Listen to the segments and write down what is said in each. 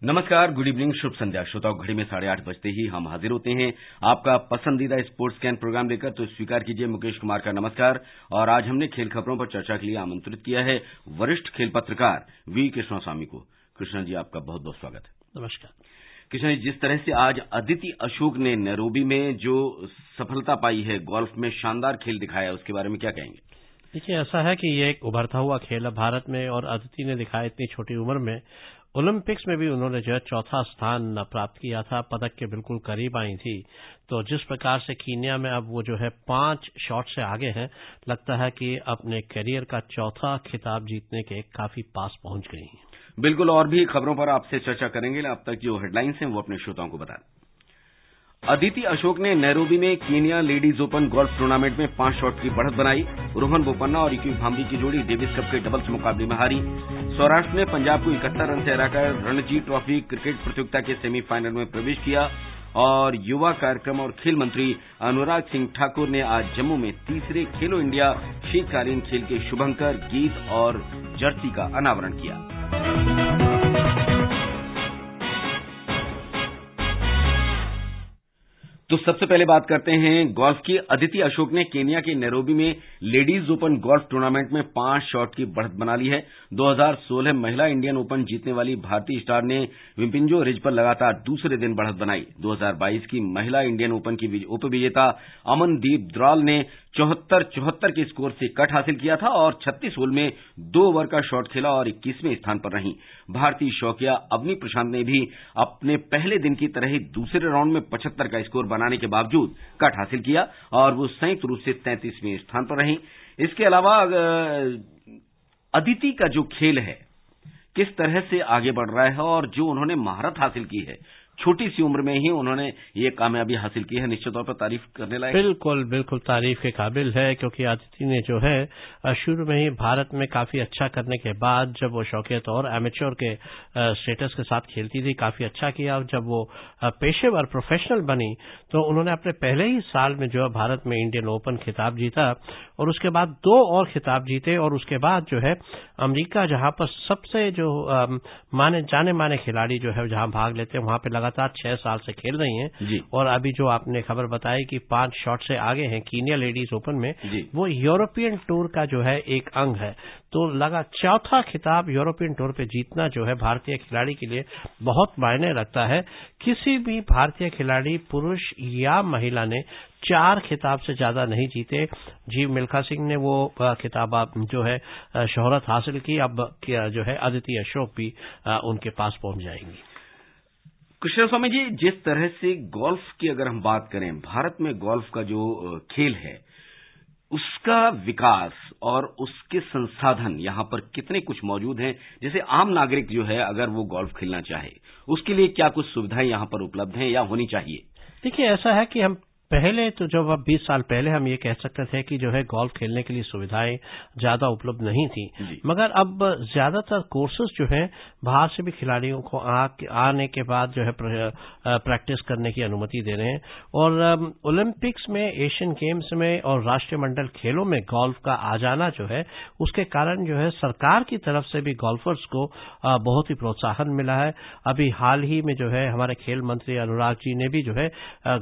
नमस्कार, good evening, शुभ संध्या। श्रोताओं, घड़ी में 8:30 बजते ही हम हाजिर होते हैं आपका पसंदीदा स्पोर्ट्स कैन प्रोग्राम लेकर। तो स्वीकार कीजिए मुकेश कुमार का नमस्कार। और आज हमने खेल खबरों पर चर्चा के लिए आमंत्रित किया है वरिष्ठ खेल पत्रकार वी कृष्णा स्वामी को। कृष्णा जी, आपका बहुत बहुत स्वागत है। नमस्कार कृष्णा जी, जिस तरह से आज अदिति अशोक ने नैरोबी में जो सफलता पाई है, गोल्फ में शानदार खेल दिखाया, उसके बारे में क्या कहेंगे? देखिए, ऐसा है कि ये एक उभरता हुआ खेल है भारत में, और अदिति ने दिखाया इतनी छोटी उम्र में। ओलंपिक्स में भी उन्होंने जो है चौथा स्थान प्राप्त किया था, पदक के बिल्कुल करीब आई थी। तो जिस प्रकार से कीनिया में अब वो जो है 5 शॉट से आगे हैं, लगता है कि अपने करियर का चौथा खिताब जीतने के काफी पास पहुंच गई हैं। बिल्कुल, और भी खबरों पर आपसे चर्चा करेंगे। अब तक जो हेडलाइंस हैं वो अपने श्रोताओं को बता। अदिति अशोक ने नैरोबी में Kenya ladies open golf tournament में 5 शॉट की बढ़त बनाई। रोहन बोपन्ना और इक्की भांबी की जोड़ी डेविस कप के डबल्स मुकाबले में हारी। सौराष्ट्र ने पंजाब को 71 रन से हराकर रणजी ट्रॉफी क्रिकेट प्रतियोगिता के सेमीफाइनल में प्रवेश किया। और युवा कार्यक्रम और खेल मंत्री अनुराग सिंह ठाकुर ने आज जम्मू में तीसरे खेलो इंडिया शीतकालीन खेल के शुभंकर, गीत और जर्सी का अनावरण किया। तो सबसे पहले बात करते हैं गोल्फ की। अदिति अशोक ने केनिया के नैरोबी में लेडीज ओपन गोल्फ टूर्नामेंट में 5 शॉट की बढ़त बना ली है। 2016 महिला इंडियन ओपन जीतने वाली भारतीय स्टार ने विपिंजो रिज पर लगातार दूसरे दिन बढ़त बनाई। 2022 की महिला इंडियन ओपन की उपविजेता अमनदीप द्राल ने 74-74 के स्कोर से कट हासिल किया था और 36 होल में 2 ओवर का शॉट खेला और 21वें स्थान पर रहीं। भारतीय शौकिया अवनी प्रशांत ने भी अपने पहले दिन की तरह ही दूसरे राउंड में 75 का स्कोर बनाने के बावजूद कट हासिल किया और वो संयुक्त रूप से 33वें स्थान पर रहीं। इसके अलावा अदिति का जो खेल है किस तरह से आगे बढ़ रहा है और जो उन्होंने महारत हासिल की है, छोटी सी उम्र में ही उन्होंने ये कामयाबी हासिल की है, निश्चित तौर पर तारीफ करने लायक। बिल्कुल तारीफ के काबिल है, क्योंकि अदिति ने जो है शुरू में ही भारत में काफी अच्छा करने के बाद, जब वो शौकिया तौर एमेच्योर के स्टेटस के साथ खेलती थी, काफी अच्छा किया। और जब वो पेशेवर प्रोफेशनल बनी तो उन्होंने अपने पहले ही साल में जो है भारत में इंडियन ओपन खिताब जीता और उसके बाद 2 और खिताब जीते। और उसके बाद जो है अमेरिका, जहां पर सबसे जो जाने माने खिलाड़ी जो है जहां भाग लेते हैं, वहां पे लगातार 6 साल से खेल रही हैं। और अभी जो आपने खबर बताई कि 5 शॉट से आगे हैं कीनिया लेडीज ओपन में, वो यूरोपियन टूर का जो है एक अंग है। तो लगा चौथा खिताब यूरोपियन टूर पे जीतना जो है भारतीय खिलाड़ी के लिए बहुत मायने रखता है। किसी भी भारतीय खिलाड़ी, पुरुष या महिला ने 4 खिताब से ज्यादा नहीं जीते। जी मिल्खा सिंह ने वो खिताब जो है शोहरत हासिल की। अब जो है अदिति अशोक भी उनके पास पहुंच जाएंगी। कृष्ण स्वामी जी, जिस तरह से गोल्फ की अगर हम बात करें, भारत में गोल्फ का जो खेल है उसका विकास और उसके संसाधन यहाँ पर कितने कुछ मौजूद हैं? जैसे आम नागरिक जो है अगर वो गोल्फ खेलना चाहे, उसके लिए क्या कुछ सुविधाएं यहाँ पर उपलब्ध हैं या होनी चाहिए? देखिए, ऐसा है कि हम पहले तो जब अब 20 साल पहले हम ये कह सकते थे कि जो है गोल्फ खेलने के लिए सुविधाएं ज्यादा उपलब्ध नहीं थी, मगर अब ज्यादातर कोर्सेज जो है बाहर से भी खिलाड़ियों को आने के बाद जो है प्रैक्टिस करने की अनुमति दे रहे हैं। और ओलंपिक्स में, एशियन गेम्स में और राष्ट्रीय मंडल खेलों में गोल्फ का आ जाना जो है, उसके कारण जो है सरकार की तरफ से भी गोल्फर्स को बहुत ही प्रोत्साहन मिला है। अभी हाल ही में जो है हमारे खेल मंत्री अनुराग जी ने भी जो है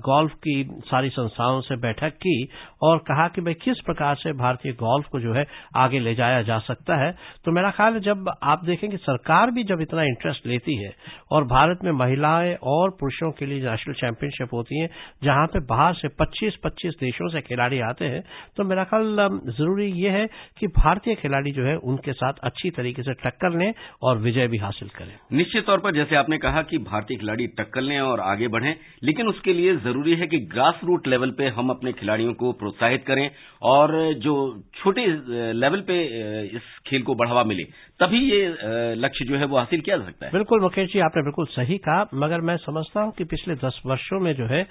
गोल्फ की सारी संस्थाओं से बैठक की और कहा कि भाई किस प्रकार से भारतीय गोल्फ को जो है आगे ले जाया जा सकता है। तो मेरा ख्याल है जब आप देखेंगे सरकार भी जब इतना इंटरेस्ट लेती है और भारत में महिलाएं और पुरुषों के लिए नेशनल चैंपियनशिप होती है जहां पे बाहर से 25-25 देशों से खिलाड़ी आते हैं, तो मेरा ख्याल जरूरी ये है कि भारतीय खिलाड़ी जो है उनके साथ अच्छी तरीके से टक्कर लें और विजय भी हासिल करें। निश्चित तौर पर जैसे आपने कहा कि भारतीय खिलाड़ी टक्कर लें और आगे बढ़ें, लेकिन उसके लिए जरूरी है कि ग्रास रूट लेवल पे हम अपने खिलाड़ियों को प्रोत्साहित करें और जो छोटे लेवल पे इस खेल को बढ़ावा मिले, तभी ये लक्ष्य जो है वो हासिल किया जा सकता है। बिल्कुल मुकेश जी, आपने बिल्कुल सही कहा, मगर मैं समझता हूं कि पिछले 10 वर्षों में जो है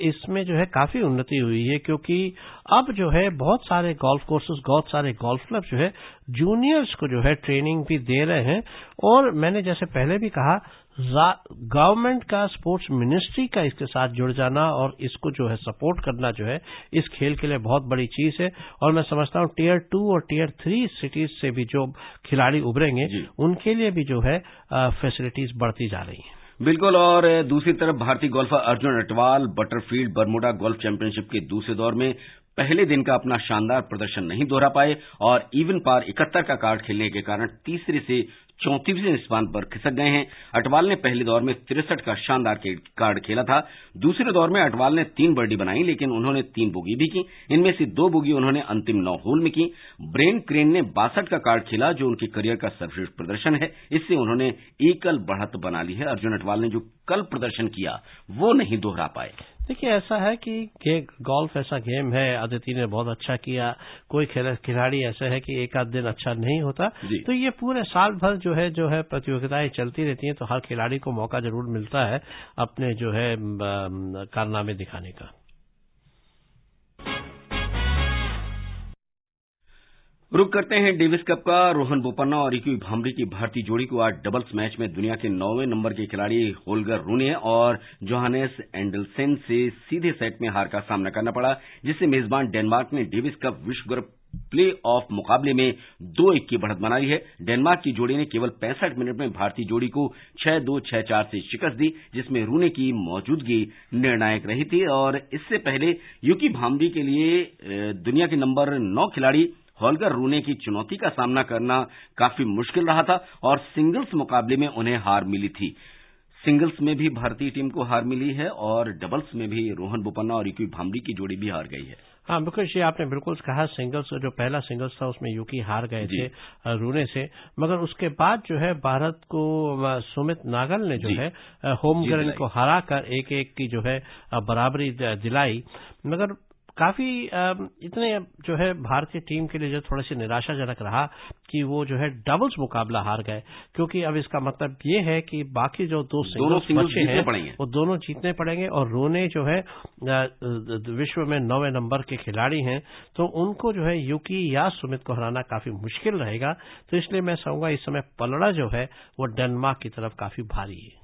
इसमें जो है काफी उन्नति हुई है, क्योंकि अब जो है बहुत सारे गोल्फ कोर्सेज, बहुत सारे गोल्फ क्लब जो है जूनियर्स को जो है ट्रेनिंग भी दे रहे हैं। और मैंने जैसे पहले भी कहा, गवर्नमेंट का, स्पोर्ट्स मिनिस्ट्री का इसके साथ जुड़ जाना और इसको जो है सपोर्ट करना जो है इस खेल के लिए बहुत बड़ी चीज है। और मैं समझता हूं टियर 2 और टियर 3 सिटीज से भी जो खिलाड़ी खिलाड़ी उभरेंगे उनके लिए भी जो है फैसिलिटीज बढ़ती जा रही हैं। बिल्कुल। और दूसरी तरफ भारतीय golfer Arjun Atwal Butterfield Bermuda golf championship के दूसरे दौर में पहले दिन का अपना शानदार प्रदर्शन नहीं दोहरा पाए और इवन पार 71 का कार्ड खेलने के कारण तीसरे से 34वें स्थान पर खिसक गए हैं। अटवाल ने पहले दौर में 63 का शानदार कार्ड खेला था। दूसरे दौर में अटवाल ने 3 बर्डी बनाई, लेकिन उन्होंने 3 बोगी भी की। इनमें से 2 बोगी उन्होंने अंतिम 9 होल में की। ब्रेन क्रेन ने 62 का कार्ड खेला, जो उनके करियर का सर्वश्रेष्ठ प्रदर्शन है। इससे उन्होंने एकल बढ़त बना ली है। अर्जुन अटवाल ने जो कल प्रदर्शन किया वो नहीं दोहरा पाए। देखिए, ऐसा है कि गोल्फ ऐसा गेम है, अदिति ने बहुत अच्छा किया, कोई खिलाड़ी ऐसा है कि एक आध दिन अच्छा नहीं होता, तो ये पूरे साल भर जो है प्रतियोगिताएं चलती रहती हैं, तो हर खिलाड़ी को मौका जरूर मिलता है अपने जो है कारनामे दिखाने का। रुक करते हैं डेविस कप का। रोहन बोपन्ना और रिकी भांबरी की भारतीय जोड़ी को आज डबल्स मैच में दुनिया के 9वें नंबर के खिलाड़ी होल्गर रूने और जोहानेस एंडरसन से सीधे सेट में हार का सामना करना पड़ा, जिससे मेजबान डेनमार्क ने डेविस कप विश्व कप प्ले ऑफ मुकाबले में 2-1 की बढ़त बना ली है। डेनमार्क की जोड़ी ने केवल 65 मिनट में भारतीय जोड़ी को 6-2, 6-4 से शिकस्त दी, जिसमें रूने की मौजूदगी निर्णायक रही थी। और इससे पहले युकी भांबरी के लिए दुनिया के नंबर 9 खिलाड़ी होल्गर रूने की चुनौती का सामना करना काफी मुश्किल रहा था और सिंगल्स मुकाबले में उन्हें हार मिली थी। सिंगल्स में भी भारतीय टीम को हार मिली है और डबल्स में भी रोहन बोपन्ना और युकी भांबरी की जोड़ी भी हार गई है। हाँ, बिल्कुल जी, आपने बिल्कुल कहा। सिंगल्स जो पहला सिंगल्स था उसमें युकी हार गए थे रूने से, मगर उसके बाद जो है भारत को सुमित नागल ने जो है होमग्रेन को हराकर 1-1 की जो है बराबरी दिलाई। मगर काफी इतने जो है भारतीय टीम के लिए जो थोड़ा सी निराशाजनक रहा कि वो जो है डबल्स मुकाबला हार गए, क्योंकि अब इसका मतलब ये है कि बाकी जो दो सिंगल्स बचे हैं वो दोनों जीतने पड़ेंगे और रोने जो है विश्व में 9वें नंबर के खिलाड़ी हैं, तो उनको जो है युकी या सुमित को हराना काफी मुश्किल रहेगा। तो इसलिए मैं कहूंगा इस समय पलड़ा जो है वो डेनमार्क की तरफ काफी भारी है।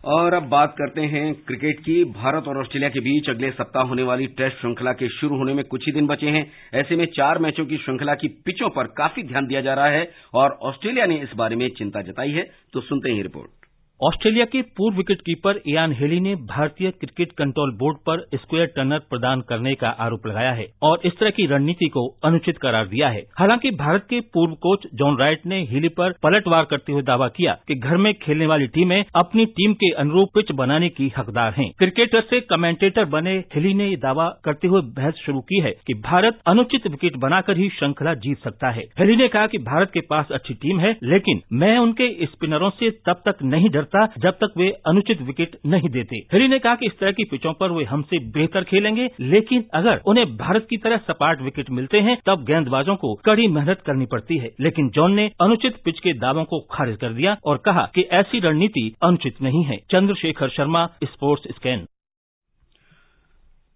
और अब बात करते हैं क्रिकेट की। भारत और ऑस्ट्रेलिया के बीच अगले सप्ताह होने वाली टेस्ट श्रृंखला के शुरू होने में कुछ ही दिन बचे हैं। ऐसे में 4 मैचों की श्रृंखला की पिचों पर काफी ध्यान दिया जा रहा है और ऑस्ट्रेलिया ने इस बारे में चिंता जताई है। तो सुनते हैं रिपोर्ट। ऑस्ट्रेलिया के पूर्व विकेटकीपर इयान हेली ने भारतीय क्रिकेट कंट्रोल बोर्ड पर स्क्वायर टर्नर प्रदान करने का आरोप लगाया है और इस तरह की रणनीति को अनुचित करार दिया है। हालांकि भारत के पूर्व कोच जॉन राइट ने हेली पर पलटवार करते हुए दावा किया कि घर में खेलने वाली टीमें अपनी टीम के अनुरूप पिच बनाने की हकदार हैं। क्रिकेटर से कमेंटेटर बने हेली ने ये दावा करते हुए बहस शुरू की है कि भारत अनुचित विकेट बनाकर ही श्रृंखला जीत सकता है। हेली ने कहा कि भारत के पास अच्छी टीम है, लेकिन मैं उनके स्पिनरों से तब तक नहीं डरता जब तक वे अनुचित विकेट नहीं देते। हेली ने कहा कि इस तरह की पिचों पर वे हमसे बेहतर खेलेंगे, लेकिन अगर उन्हें भारत की तरह सपाट विकेट मिलते हैं तब गेंदबाजों को कड़ी मेहनत करनी पड़ती है। लेकिन जॉन ने अनुचित पिच के दावों को खारिज कर दिया और कहा कि ऐसी रणनीति अनुचित नहीं है। Chandrashekhar Sharma, sports scan.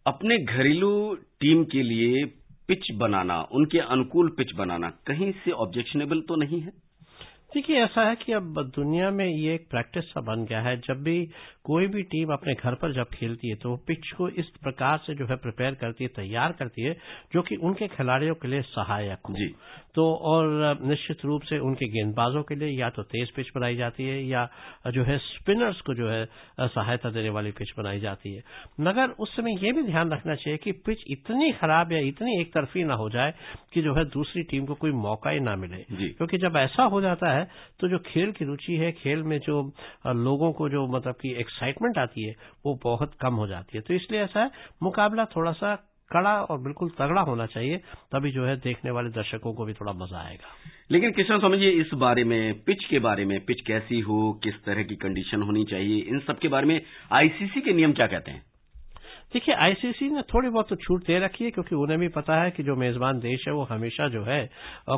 अपने घरेलू टीम के लिए पिच बनाना, उनके अनुकूल पिच बनाना कहीं से ऑब्जेक्शनेबल तो नहीं है? देखिए, ऐसा है कि अब दुनिया में ये एक प्रैक्टिस सा बन गया है। जब भी कोई भी टीम अपने घर पर जब खेलती है तो पिच को इस प्रकार से जो है प्रिपेयर करती है, तैयार करती है, जो कि उनके खिलाड़ियों के लिए सहायक हो। तो और निश्चित रूप से उनके गेंदबाजों के लिए या तो तेज पिच बनाई जाती है या जो है स्पिनर्स को जो है सहायता देने वाली पिच बनाई जाती है। मगर उस समय ये भी ध्यान रखना चाहिए कि पिच इतनी खराब या इतनी एक तरफी ना हो जाए कि जो है दूसरी टीम को कोई मौका ही ना मिले, क्योंकि जब ऐसा हो जाता है तो जो खेल की रुचि है, खेल में जो लोगों को जो मतलब की एक्साइटमेंट आती है वो बहुत कम हो जाती है। तो इसलिए ऐसा है, मुकाबला थोड़ा सा कड़ा और बिल्कुल तगड़ा होना चाहिए, तभी जो है देखने वाले दर्शकों को भी थोड़ा मजा आएगा। लेकिन कृष्ण स्वामी जी, इस बारे में, पिच के बारे में, पिच कैसी हो, किस तरह की कंडीशन होनी चाहिए, इन सब के बारे में आईसीसी के नियम क्या कहते हैं? देखिए, आईसीसी ने थोड़ी बहुत तो छूट दे रखी है, क्योंकि उन्हें भी पता है कि जो मेजबान देश है वो हमेशा जो है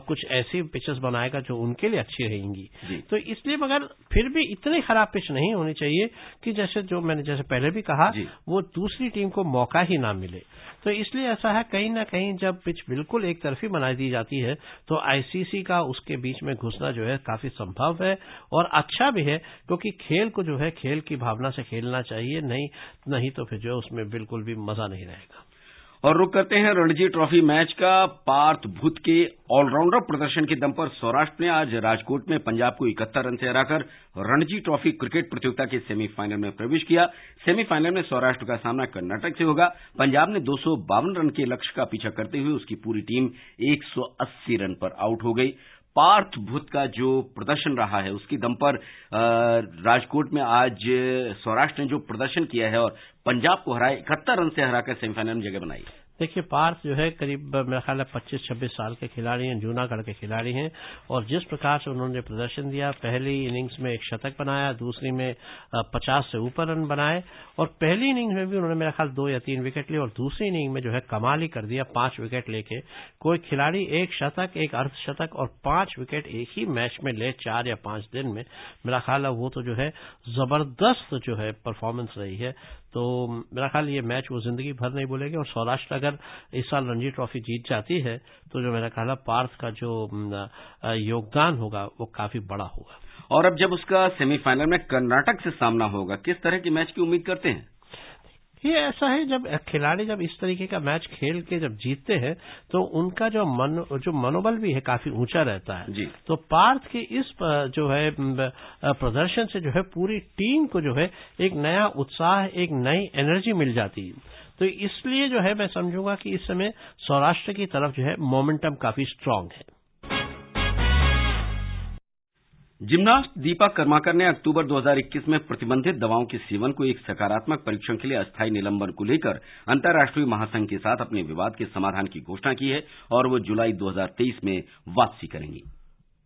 कुछ ऐसी पिचेस बनाएगा जो उनके लिए अच्छी रहेंगी। तो इसलिए, मगर फिर भी इतनी खराब पिच नहीं होनी चाहिए कि जैसे मैंने पहले भी कहा, वो दूसरी टीम को मौका ही ना मिले। तो इसलिए ऐसा है, कहीं ना कहीं जब पिच बिल्कुल एक तरफी बना दी जाती है तो आईसीसी का उसके बीच में घुसना जो है काफी संभव है और अच्छा भी है, क्योंकि खेल को जो है खेल की भावना से खेलना चाहिए, नहीं तो फिर जो उसमें बिल्कुल भी मजा नहीं रहेगा। और रुक करते हैं रणजी ट्रॉफी मैच का। पार्थ भूत के ऑलराउंडर प्रदर्शन के दम पर सौराष्ट्र ने आज राजकोट में पंजाब को 71 रन से हराकर रणजी ट्रॉफी क्रिकेट प्रतियोगिता के सेमीफाइनल में प्रवेश किया। सेमीफाइनल में सौराष्ट्र का सामना कर्नाटक से होगा। पंजाब ने 252 रन के लक्ष्य का पीछा करते हुए उसकी पूरी टीम 180 रन पर आउट हो गई। पार्थ भूत का जो प्रदर्शन रहा है उसके दम पर राजकोट में आज सौराष्ट्र ने जो प्रदर्शन किया है और पंजाब को हराए 71 रन से हराकर सेमीफाइनल में जगह बनाई। देखिए, पार्थ जो है करीब मेरा ख्याल है 25-26 साल के खिलाड़ी हैं, जूनागढ़ के खिलाड़ी हैं और जिस प्रकार से उन्होंने प्रदर्शन दिया, पहली इनिंग्स में एक शतक बनाया, दूसरी में 50 से ऊपर रन बनाए और पहली इनिंग्स में भी उन्होंने मेरा ख्याल 2 या 3 विकेट लिए और दूसरी इनिंग में जो है कमाल ही कर दिया, 5 विकेट लेके। कोई खिलाड़ी एक शतक, एक अर्धशतक और 5 विकेट एक ही मैच में ले 4 या 5 दिन में, मेरा ख्याल है वो तो जो है जबरदस्त जो है परफॉर्मेंस रही है। तो मेरा ख्याल ये मैच वो जिंदगी भर नहीं भूलेंगे और सौराष्ट्र अगर इस साल रणजी ट्रॉफी जीत जाती है तो जो मेरा ख्याल है पार्थ का जो योगदान होगा वो काफी बड़ा होगा। और अब जब उसका सेमीफाइनल में कर्नाटक से सामना होगा, किस तरह की मैच की उम्मीद करते हैं? ये ऐसा है, जब खिलाड़ी जब इस तरीके का मैच खेल के जब जीतते हैं तो उनका जो मनोबल भी है काफी ऊंचा रहता है जी। तो पार्थ के इस जो है प्रदर्शन से जो है पूरी टीम को जो है एक नया उत्साह, एक नई एनर्जी मिल जाती है। तो इसलिए जो है मैं समझूंगा कि इस समय सौराष्ट्र की तरफ जो है मोमेंटम काफी स्ट्रांग है। जिम्नास्ट दीपा कर्माकर ने अक्टूबर 2021 में प्रतिबंधित दवाओं के सेवन को एक सकारात्मक परीक्षण के लिए अस्थायी निलंबन को लेकर अंतर्राष्ट्रीय महासंघ के साथ अपने विवाद के समाधान की घोषणा की है और वो जुलाई 2023 में वापसी करेंगी।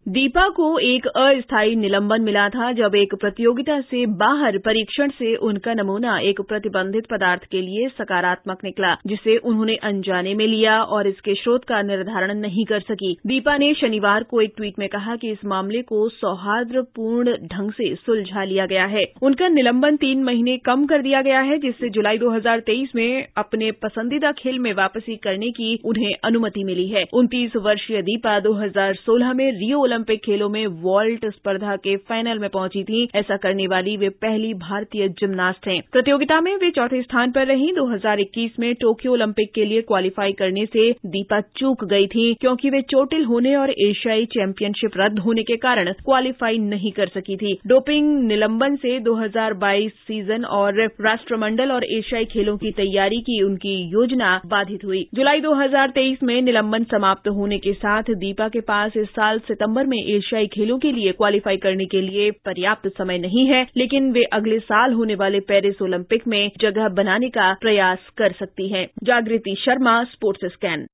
दीपा को एक अस्थायी निलंबन मिला था जब एक प्रतियोगिता से बाहर परीक्षण से उनका नमूना एक प्रतिबंधित पदार्थ के लिए सकारात्मक निकला, जिसे उन्होंने अनजाने में लिया और इसके स्रोत का निर्धारण नहीं कर सकी। दीपा ने शनिवार को एक ट्वीट में कहा कि इस मामले को सौहार्दपूर्ण ढंग से सुलझा लिया गया है। उनका निलंबन 3 महीने कम कर दिया गया है, जिससे जुलाई 2023 में अपने पसंदीदा खेल में वापसी करने की उन्हें अनुमति मिली है। 29 वर्षीय दीपा 2016 में रियो ओलंपिक खेलों में वॉल्ट स्पर्धा के फाइनल में पहुंची थी। ऐसा करने वाली वे पहली भारतीय जिम्नास्ट हैं। प्रतियोगिता में वे चौथे स्थान पर रहीं। 2021 में टोक्यो ओलंपिक के लिए क्वालिफाई करने से दीपा चूक गई थी क्योंकि वे चोटिल होने और एशियाई चैंपियनशिप रद्द होने के कारण क्वालिफाई नहीं कर सकी थी। डोपिंग निलंबन से 2022 सीजन और राष्ट्रमंडल और एशियाई खेलों की तैयारी की उनकी योजना बाधित हुई। जुलाई 2023 में निलंबन समाप्त होने के साथ दीपा के पास इस साल सितंबर में एशियाई खेलों के लिए क्वालिफाई करने के लिए पर्याप्त समय नहीं है, लेकिन वे अगले साल होने वाले पेरिस ओलंपिक में जगह बनाने का प्रयास कर सकती हैं। जागृति शर्मा, स्पोर्ट्स स्कैन।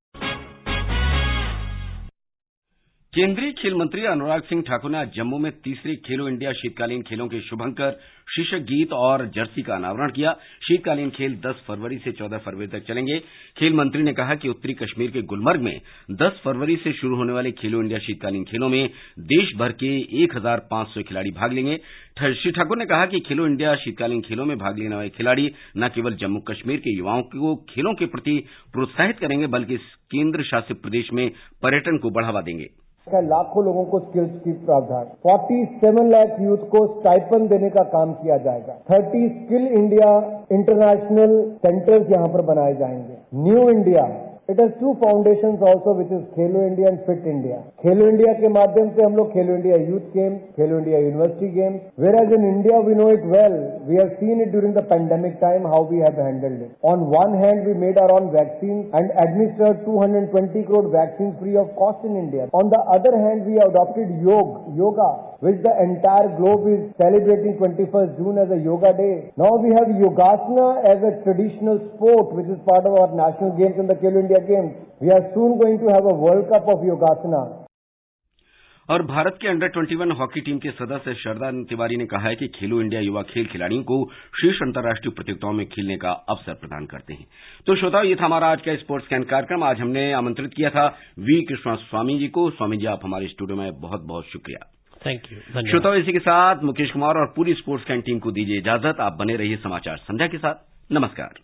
केंद्रीय खेल मंत्री अनुराग सिंह ठाकुर ने आज जम्मू में तीसरे खेलो इंडिया शीतकालीन खेलों के शुभंकर, शीर्षक गीत और जर्सी का अनावरण किया। शीतकालीन खेल 10 फरवरी से 14 फरवरी तक चलेंगे। खेल मंत्री ने कहा कि उत्तरी कश्मीर के गुलमर्ग में 10 फरवरी से शुरू होने वाले खेलो इंडिया शीतकालीन खेलों में देश भर के 1500 खिलाड़ी भाग लेंगे। श्री ठाकुर ने कहा कि खेलो इंडिया शीतकालीन खेलों में भाग लेने वाले खिलाड़ी न केवल जम्मू कश्मीर के युवाओं को खेलों के प्रति प्रोत्साहित करेंगे, बल्कि इस केंद्र शासित प्रदेश में पर्यटन को बढ़ावा देंगे। लाखों लोगों को स्किल्स की प्रावधान, 47 लाख यूथ को स्टाइपेंड देने का काम किया जाएगा। 30 स्किल इंडिया इंटरनेशनल सेंटर्स यहाँ पर बनाए जाएंगे। New India, it has 2 foundations also, which is Khelo India and fit India. Khelo India के माध्यम से हम लोग Khelo India youth games, Khelo India university games, whereas in India we know it well, we have seen it during the pandemic time how we have handled it. On one hand we made our own vaccine and administered 220 crore vaccines free of cost in India. On the other hand, we adopted yoga, which the entire globe is celebrating 21st June as a yoga day. Now we have Yogasana as a traditional sport, which is part of our national games and the Khelo India games. We are soon going to have a World Cup of Yogasana. और भारत के under 21 hockey team के सदस्य शरदा तिवारी ने कहा है कि खेलो India युवा खेल खिलाड़ियों को शीर्ष अंतर्राष्ट्रीय प्रतियोगिताओं में खेलने का अवसर प्रदान करते हैं। तो श्रोताओं, ये था हमारा आज का स्पोर्ट्स स्कैन कार्यक्रम। आज हमने आमंत्रित किया था वी कृष्णा स्वामी जी को। स्वामी जी, आप हमारे स्टूडियो में बहुत बहुत शुक्रिया। Thank you. श्रोताओं, इसी के साथ मुकेश कुमार और पूरी स्पोर्ट्स स्कैन टीम को दीजिए इजाजत। आप बने रहिए समाचार संध्या के साथ। नमस्कार।